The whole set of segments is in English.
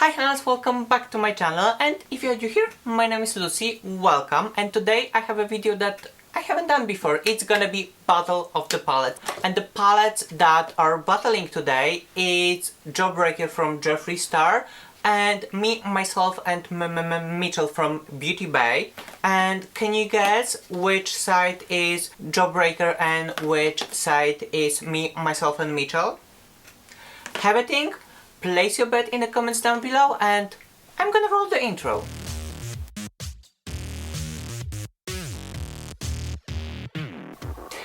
Hi Hans, welcome back to my channel, and if you're new here, my name is Lucy, welcome, and today I have a video that I haven't done before. It's gonna be Battle of the Palette, and the palettes that are battling today is Jawbreaker from Jeffree Star, and me, myself and Mitchell from Beauty Bay. And can you guess which side is Jawbreaker and which side is me, myself and Mitchell? Have a think, place your bet in the comments down below, and I'm gonna roll the intro.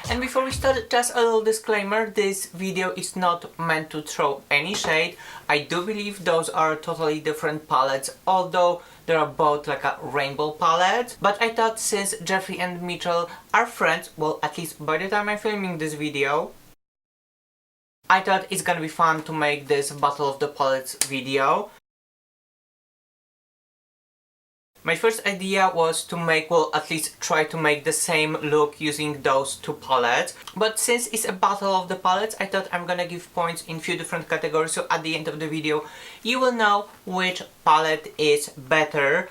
And before we start, just a little disclaimer, this video is not meant to throw any shade. I do believe those are totally different palettes, although they are both like a rainbow palette. But I thought since Jeffree and Mitchell are friends, well, at least by the time I'm filming this video, I thought it's gonna be fun to make this Battle of the Palettes video. My first idea was to make, well, at least try to make the same look using those two palettes. But since it's a Battle of the Palettes, I thought I'm gonna give points in few different categories, so at the end of the video you will know which palette is better.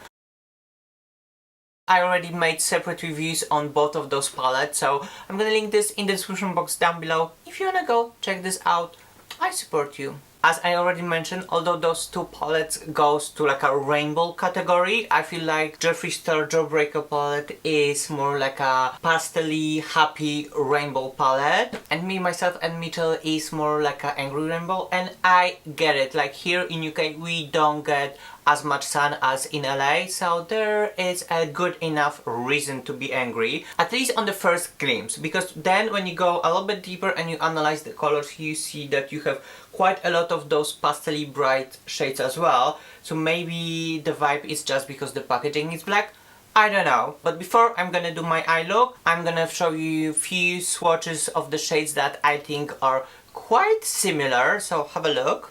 I already made separate reviews on both of those palettes, so I'm gonna link this in the description box down below. If you wanna go check this out, I support you. As I already mentioned, although those two palettes goes to like a rainbow category, I feel like Jeffree Star Jawbreaker palette is more like a pastel-y, happy rainbow palette, and me, myself and Mitchell is more like an angry rainbow. And I get it, like here in UK we don't get as much sun as in LA, so there is a good enough reason to be angry, at least on the first glimpse, because then when you go a little bit deeper and you analyze the colors, you see that you have quite a lot of those pastel-y bright shades as well. So maybe the vibe is just because the packaging is black, I don't know. But before I'm gonna do my eye look, I'm gonna show you a few swatches of the shades that I think are quite similar, so have a look.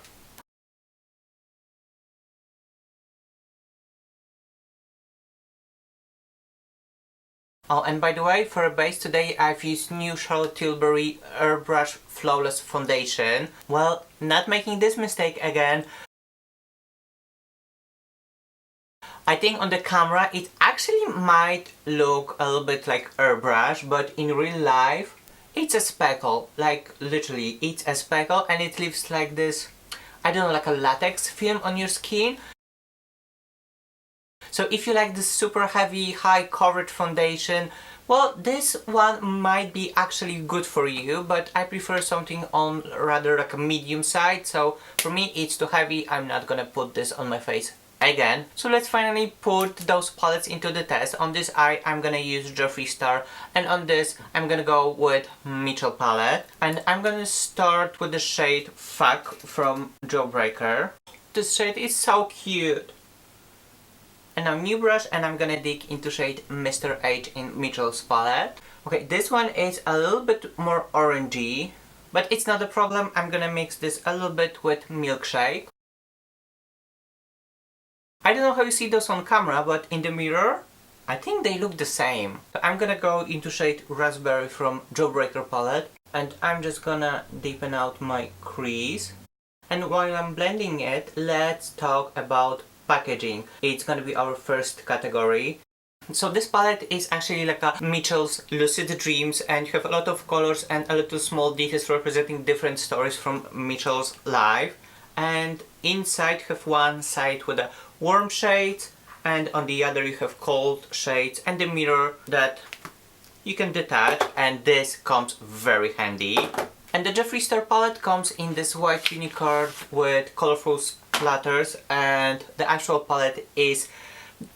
Oh, and by the way, for a base today I've used new Charlotte Tilbury Airbrush Flawless Foundation. Well, not making this mistake again. I think on the camera it actually might look a little bit like airbrush, but in real life it's a speckle. Like literally, it's a speckle, and it leaves like this, I don't know, like a latex film on your skin. So if you like this super heavy, high coverage foundation, well, this one might be actually good for you, but I prefer something on rather like a medium side. So for me it's too heavy, I'm not gonna put this on my face again. So let's finally put those palettes into the test. On this eye I'm gonna use Jeffree Star, and on this I'm gonna go with Mitchell palette. And I'm gonna start with the shade Fuck from Jawbreaker. This shade is so cute. And now new brush, and I'm gonna dig into shade Mr. H in Mitchell's palette. Okay, this one is a little bit more orangey, but it's not a problem. I'm gonna mix this a little bit with Milkshake. I don't know how you see those on camera, but in the mirror, I think they look the same. So I'm gonna go into shade Raspberry from Jawbreaker palette, and I'm just gonna deepen out my crease. And while I'm blending it, let's talk about packaging. It's gonna be our first category. So this palette is actually like a Mitchell's Lucid Dreams, and you have a lot of colors and a little small details representing different stories from Mitchell's life. And inside you have one side with a warm shades, and on the other you have cold shades, and the mirror that you can detach, and this comes very handy. And the Jeffree Star palette comes in this white unicorn with colorful splatters, and the actual palette is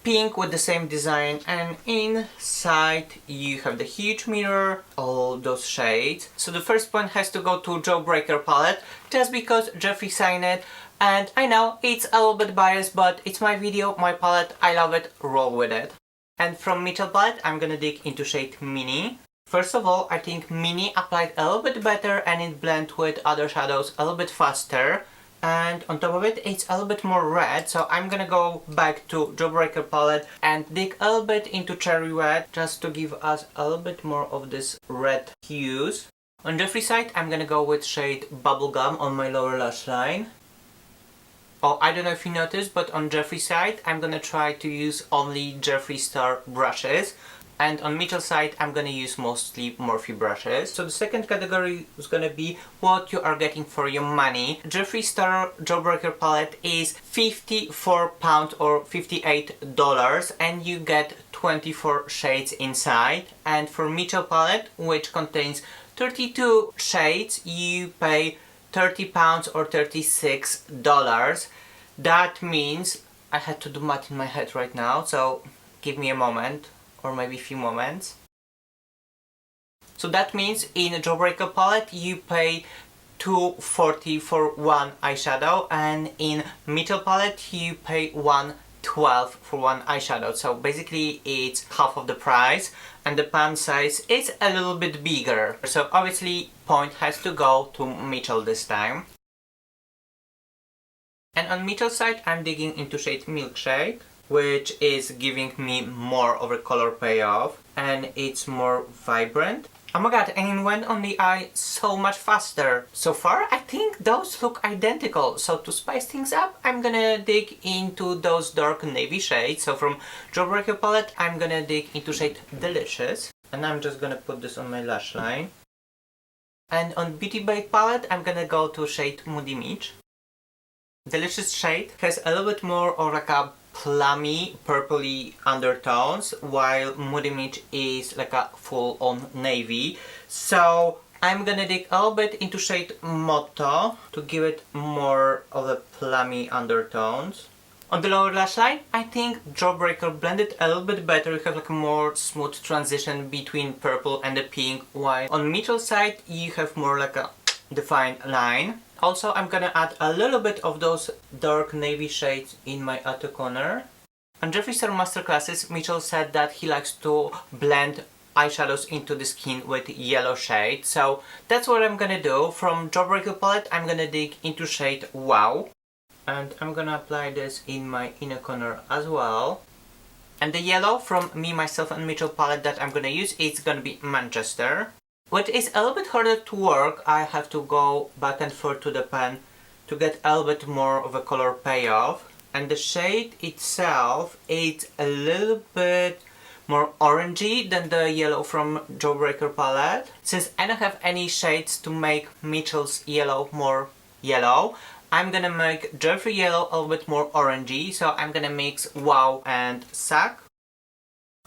pink with the same design, and inside you have the huge mirror, all those shades. So the first point has to go to Jawbreaker palette, just because Jeffree signed it, and I know it's a little bit biased, but it's my video, my palette, I love it, roll with it. And from Mitchell palette I'm gonna dig into shade Mini. First of all, I think Mini applied a little bit better, and it blends with other shadows a little bit faster. And on top of it, it's a little bit more red, so I'm gonna go back to Jawbreaker palette and dig a little bit into Cherry Red, just to give us a little bit more of this red hues. On Jeffree side, I'm gonna go with shade Bubblegum on my lower lash line. Oh, I don't know if you noticed, but on Jeffree's side, I'm gonna try to use only Jeffree Star brushes. And on Mitchell's side, I'm gonna use mostly Morphe brushes. So the second category is gonna be what you are getting for your money. Jeffree Star Jawbreaker Palette is £54 or $58, and you get 24 shades inside. And for Mitchell Palette, which contains 32 shades, you pay £30 or $36. That means, I had to do math in my head right now, so give me a moment. Or maybe a few moments. So that means in a Jawbreaker palette you pay $2.40 for one eyeshadow, and in Mitchell palette you pay $1.12 for one eyeshadow. So basically it's half of the price, and the pan size is a little bit bigger. So obviously point has to go to Mitchell this time. And on Mitchell's side I'm digging into shade Milkshake, which is giving me more of a color payoff, and it's more vibrant. Oh my god, and it went on the eye so much faster. So far I think those look identical, so to spice things up I'm gonna dig into those dark navy shades. So from Jawbreaker palette I'm gonna dig into shade Delicious, and I'm just gonna put this on my lash line. And on Beauty Bay palette I'm gonna go to shade Moody Mitch. Delicious shade has a little bit more of like a plummy, purpley undertones, while Moody Mitch is like a full-on navy. So I'm gonna dig a little bit into shade Motto to give it more of the plummy undertones. On the lower lash line, I think Jawbreaker blended a little bit better. You have like a more smooth transition between purple and the pink, while on Mitchell's side you have more like a defined line. Also, I'm gonna add a little bit of those dark navy shades in my outer corner. On Jeffree Star Masterclasses, Mitchell said that he likes to blend eyeshadows into the skin with yellow shade. So that's what I'm gonna do. From Jawbreaker palette, I'm gonna dig into shade Wow. And I'm gonna apply this in my inner corner as well. And the yellow from Me, Myself and Mitchell palette that I'm gonna use is gonna be Manchester. What is a little bit harder to work, I have to go back and forth to the pen to get a little bit more of a color payoff. And the shade itself is a little bit more orangey than the yellow from Jawbreaker palette. Since I don't have any shades to make Mitchell's yellow more yellow, I'm gonna make Jeffree yellow a little bit more orangey. So I'm gonna mix Wow and Sack.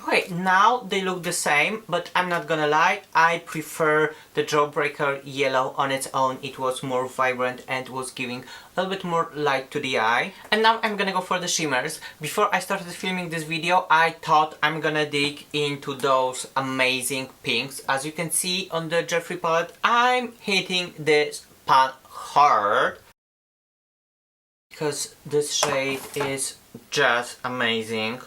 Okay, now they look the same, but I'm not gonna lie, I prefer the Jawbreaker yellow on its own. It was more vibrant and was giving a little bit more light to the eye. And now I'm gonna go for the shimmers. Before I started filming this video, I thought I'm gonna dig into those amazing pinks. As you can see on the Jeffree palette, I'm hitting this pan hard, because this shade is just amazing.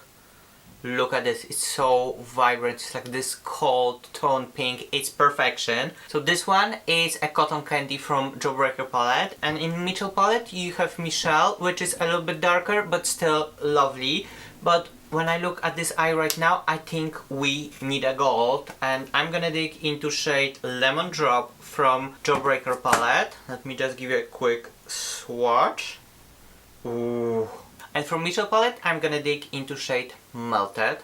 Look at this, it's so vibrant, it's like this cold tone pink, it's perfection. So this one is a cotton candy from Jawbreaker palette, and in Mitchell palette you have Michelle, which is a little bit darker but still lovely. But when I look at this eye right now, I think we need a gold, and I'm gonna dig into shade Lemon Drop from Jawbreaker palette. Let me just give you a quick swatch. Ooh. And from Mitchell palette, I'm gonna dig into shade Melted.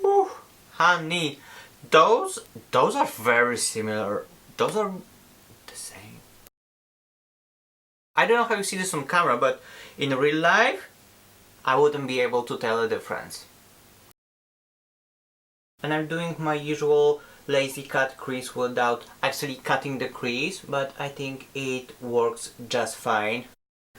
Ooh, honey, those are very similar. Those are the same. I don't know how you see this on camera, but in real life, I wouldn't be able to tell the difference. And I'm doing my usual lazy cut crease without actually cutting the crease, but I think it works just fine.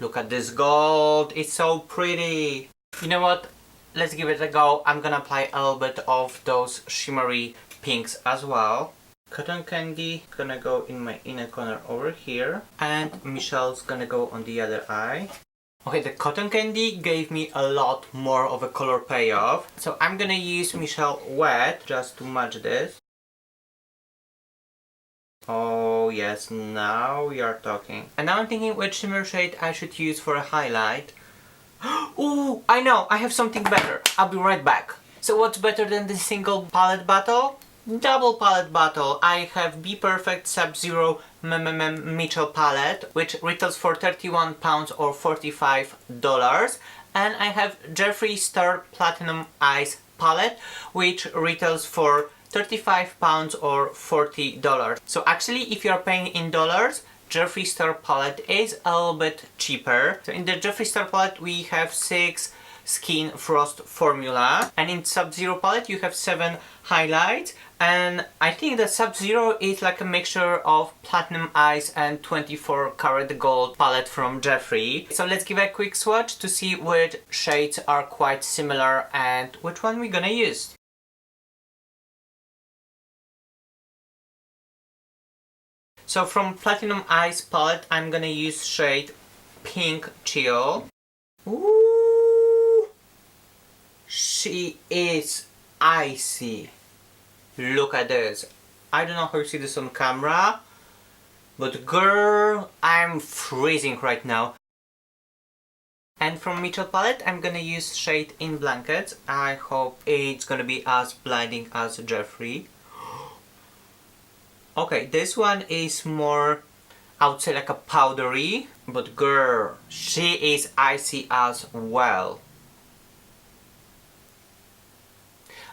Look at this gold, it's so pretty. You know what, let's give it a go. I'm gonna apply a little bit of those shimmery pinks as well. Cotton candy gonna go in my inner corner over here, and Michelle's gonna go on the other eye. Okay, the cotton candy gave me a lot more of a color payoff, so I'm gonna use Michelle Wet just to match this. Oh yes, now we are talking. And now I'm thinking which shimmer shade I should use for a highlight. I know, I have something better. I'll be right back. So what's better than the single palette battle? double palette battle. I have Be Perfect Sub-Zero MMMMitchell palette, which retails for £31 or $45. And I have Jeffree Star Platinum Eyes palette, which retails for £35 or $40. So actually, if you are paying in dollars, Jeffree Star palette is a little bit cheaper. So in the Jeffree Star palette we have 6 Skin Frost formula, and in Sub-Zero palette you have 7 highlights, and I think the Sub-Zero is like a mixture of Platinum Eyes and 24 karat gold palette from Jeffree. So let's give a quick swatch to see which shades are quite similar and which one we're gonna use. So from Platinum Eyes palette I'm gonna use shade Pink Chill. Ooh, she is icy. Look at this. I don't know how you see this on camera, but girl, I'm freezing right now. And from Mitchell palette I'm gonna use shade In Blankets. I hope it's gonna be as blinding as Jeffree. Okay, this one is more, I would say, like a powdery, but girl, she is icy as well.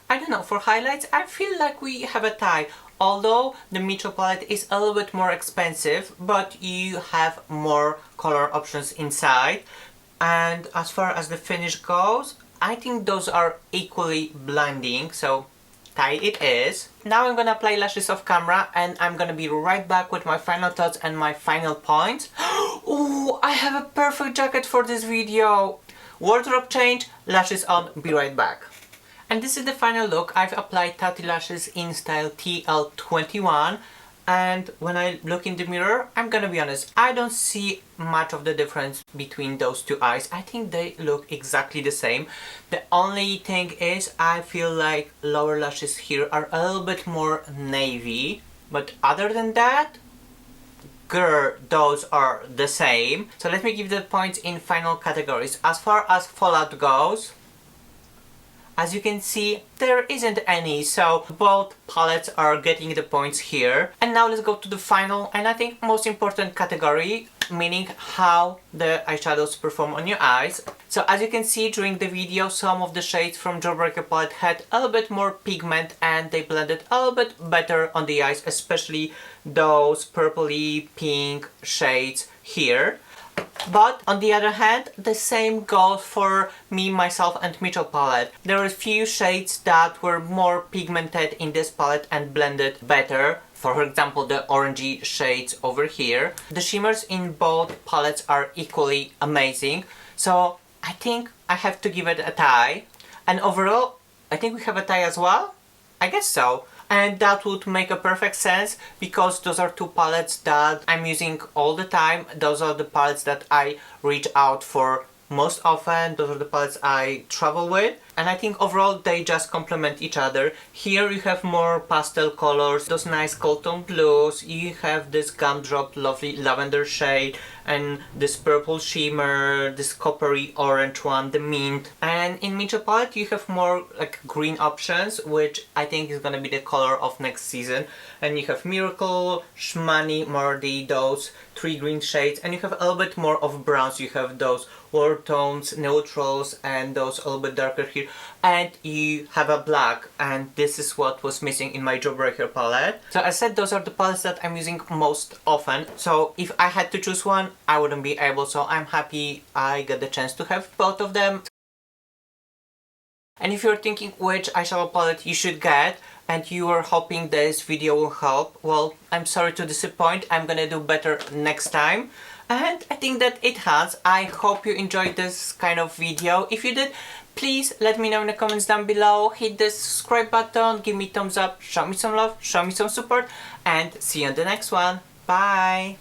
I don't know, for highlights I feel like we have a tie. Although the Mitchell palette is a little bit more expensive, but you have more color options inside. And as far as the finish goes, I think those are equally blinding, so tie it is. Now I'm gonna apply lashes off camera and I'm gonna be right back with my final thoughts and my final points. Ooh, I have a perfect jacket for this video. Wardrobe change, lashes on, be right back. And this is the final look. I've applied Tati lashes in style TL21, and when I look in the mirror, I'm gonna be honest, I don't see much of the difference between those two eyes. I think they look exactly the same. The only thing is I feel like lower lashes here are a little bit more navy, but other than that, girl, those are the same. So let me give the points in final categories. As far as fallout goes, as you can see, there isn't any, so both palettes are getting the points here. And now let's go to the final and I think most important category, meaning how the eyeshadows perform on your eyes. So as you can see during the video, some of the shades from Jawbreaker palette had a little bit more pigment and they blended a little bit better on the eyes, especially those purpley pink shades here. But on the other hand, the same goes for me, myself and Mitchell palette. There are a few shades that were more pigmented in this palette and blended better. For example, the orangey shades over here. The shimmers in both palettes are equally amazing. So I think I have to give it a tie. And overall, I think we have a tie as well. I guess so. And that would make a perfect sense because those are two palettes that I'm using all the time. Those are the palettes that I reach out for most often. Those are the palettes I travel with. And I think overall they just complement each other. Here you have more pastel colors, those nice cold tone blues. You have this gumdrop lovely lavender shade and this purple shimmer, this coppery orange one, the mint. And in Mitchell palette you have more like green options, which I think is gonna be the color of next season. And you have Miracle, Shmani, Mardi, those 3 green shades, and you have a little bit more of browns. You have those warm tones, neutrals, and those a little bit darker here. And you have a black, and this is what was missing in my Jawbreaker palette. So as I said, those are the palettes that I'm using most often. So if I had to choose one, I wouldn't be able, so I'm happy I got the chance to have both of them. And if you're thinking which eyeshadow palette you should get, and you are hoping this video will help, well, I'm sorry to disappoint. I'm gonna do better next time. And I think that it has. I hope you enjoyed this kind of video. If you did, please let me know in the comments down below. Hit the subscribe button, give me thumbs up, show me some love, show me some support, and see you on the next one. Bye!